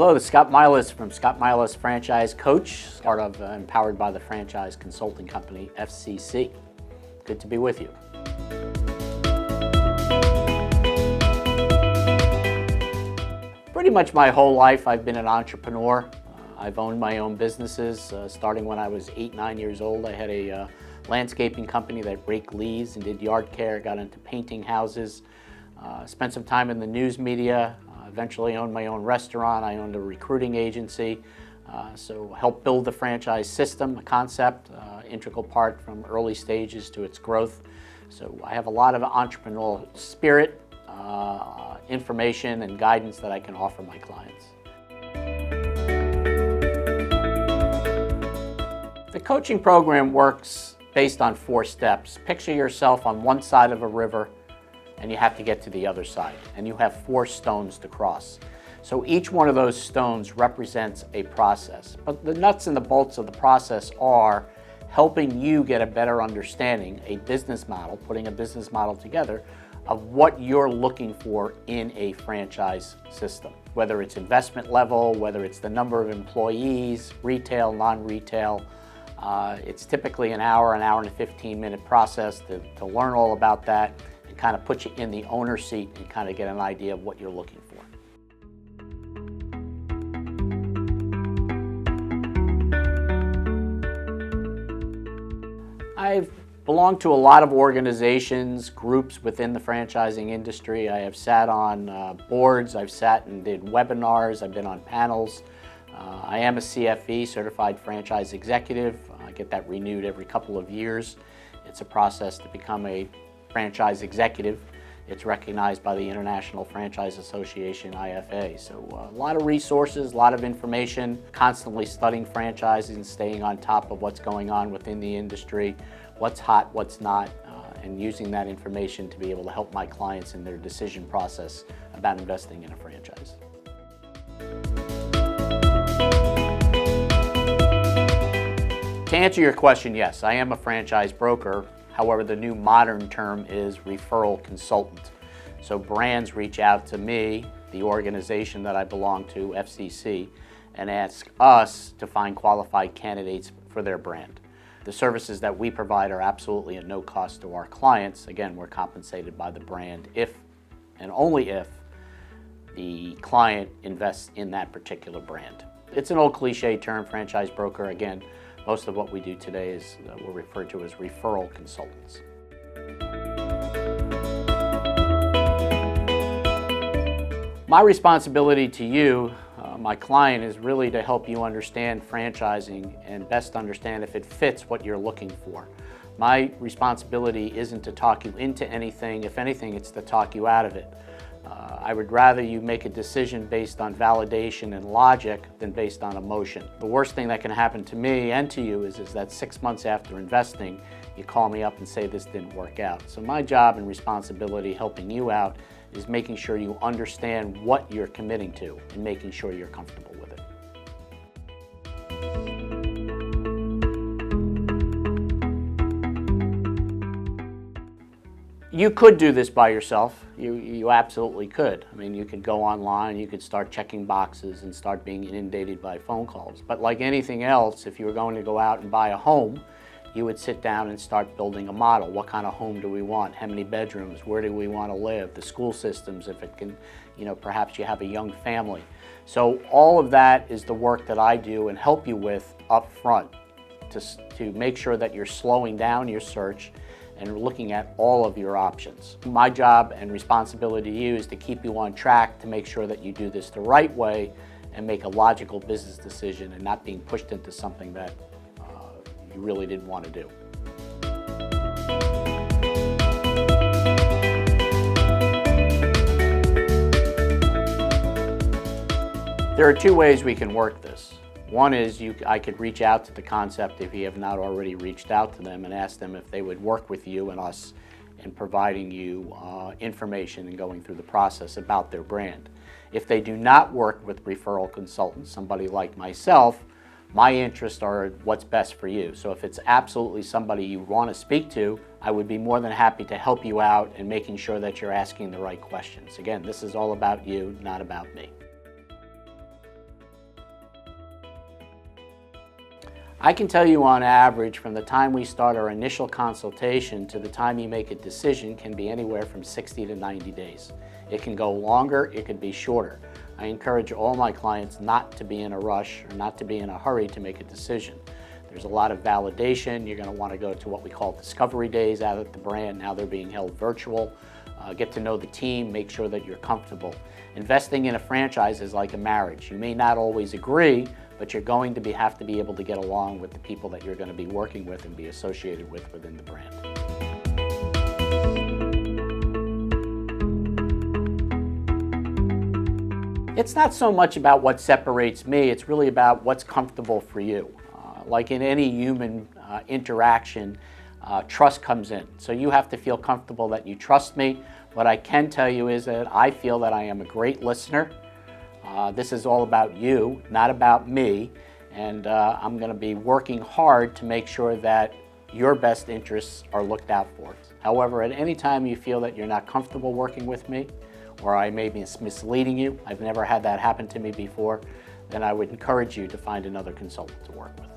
Hello, this is Scott Milas from Scott Milas Franchise Coach, part of empowered by the franchise consulting company FCC. Good to be with you. Pretty much my whole life I've been an entrepreneur. I've owned my own businesses starting when I was 9 years old. I had a landscaping company that raked leaves and did yard care, got into painting houses, spent some time in the news media, eventually owned my own restaurant. I owned a recruiting agency, so helped build the franchise system, a concept, integral part from early stages to its growth. So I have a lot of entrepreneurial spirit, information and guidance that I can offer my clients. The coaching program works based on 4 steps. Picture yourself on one side of a river and you have to get to the other side, and you have 4 stones to cross. So each one of those stones represents a process, but the nuts and the bolts of the process are helping you get a better understanding, a business model, putting a business model together of what you're looking for in a franchise system. Whether it's investment level, whether it's the number of employees, retail, non-retail. It's typically an hour and a 15-minute process to learn all about that and kind of put you in the owner's seat and kind of get an idea of what you're looking for. I've belonged to a lot of organizations, groups within the franchising industry. I have sat on boards, I've sat and did webinars, I've been on panels. I am a CFE, Certified Franchise Executive. I get that renewed every couple of years. It's a process to become a franchise executive. It's recognized by the International Franchise Association, IFA. So a lot of resources, a lot of information, constantly studying franchising, staying on top of what's going on within the industry, what's hot, what's not, and using that information to be able to help my clients in their decision process about investing in a franchise. To answer your question, yes, I am a franchise broker. However, the new modern term is referral consultant. So brands reach out to me, the organization that I belong to, FCC, and ask us to find qualified candidates for their brand. The services that we provide are absolutely at no cost to our clients. Again, we're compensated by the brand if and only if the client invests in that particular brand. It's an old cliche term, franchise broker. Again, most of what we do today is we're referred to as referral consultants. My responsibility to you, my client, is really to help you understand franchising and best understand if it fits what you're looking for. My responsibility isn't to talk you into anything. If anything, it's to talk you out of it. I would rather you make a decision based on validation and logic than based on emotion. The worst thing that can happen to me and to you is that 6 months after investing, you call me up and say this didn't work out. So my job and responsibility helping you out is making sure you understand what you're committing to and making sure you're comfortable with it. You could do this by yourself. You absolutely could. I mean, you could go online, you could start checking boxes and start being inundated by phone calls. But like anything else, if you were going to go out and buy a home, you would sit down and start building a model. What kind of home do we want? How many bedrooms? Where do we want to live? The school systems, if it can, perhaps you have a young family. So all of that is the work that I do and help you with up front to make sure that you're slowing down your search and looking at all of your options. My job and responsibility to you is to keep you on track to make sure that you do this the right way and make a logical business decision and not being pushed into something that you really didn't want to do. There are 2 ways we can work this. One is I could reach out to the concept if you have not already reached out to them and ask them if they would work with you and us in providing you information and going through the process about their brand. If they do not work with referral consultants, somebody like myself, my interests are what's best for you. So if it's absolutely somebody you want to speak to, I would be more than happy to help you out in making sure that you're asking the right questions. Again, this is all about you, not about me. I can tell you on average, from the time we start our initial consultation to the time you make a decision can be anywhere from 60 to 90 days. It can go longer, it could be shorter. I encourage all my clients not to be in a rush or not to be in a hurry to make a decision. There's a lot of validation. You're going to want to go to what we call discovery days out at the brand. Now they're being held virtual. Get to know the team, make sure that you're comfortable. Investing in a franchise is like a marriage. You may not always agree, but you're going to have to be able to get along with the people that you're going to be working with and be associated with within the brand. It's not so much about what separates me, it's really about what's comfortable for you. Like in any human interaction, trust comes in. So you have to feel comfortable that you trust me. What I can tell you is that I feel that I am a great listener. This is all about you, not about me. And I'm going to be working hard to make sure that your best interests are looked out for. However, at any time you feel that you're not comfortable working with me, or I may be misleading you, I've never had that happen to me before, then I would encourage you to find another consultant to work with.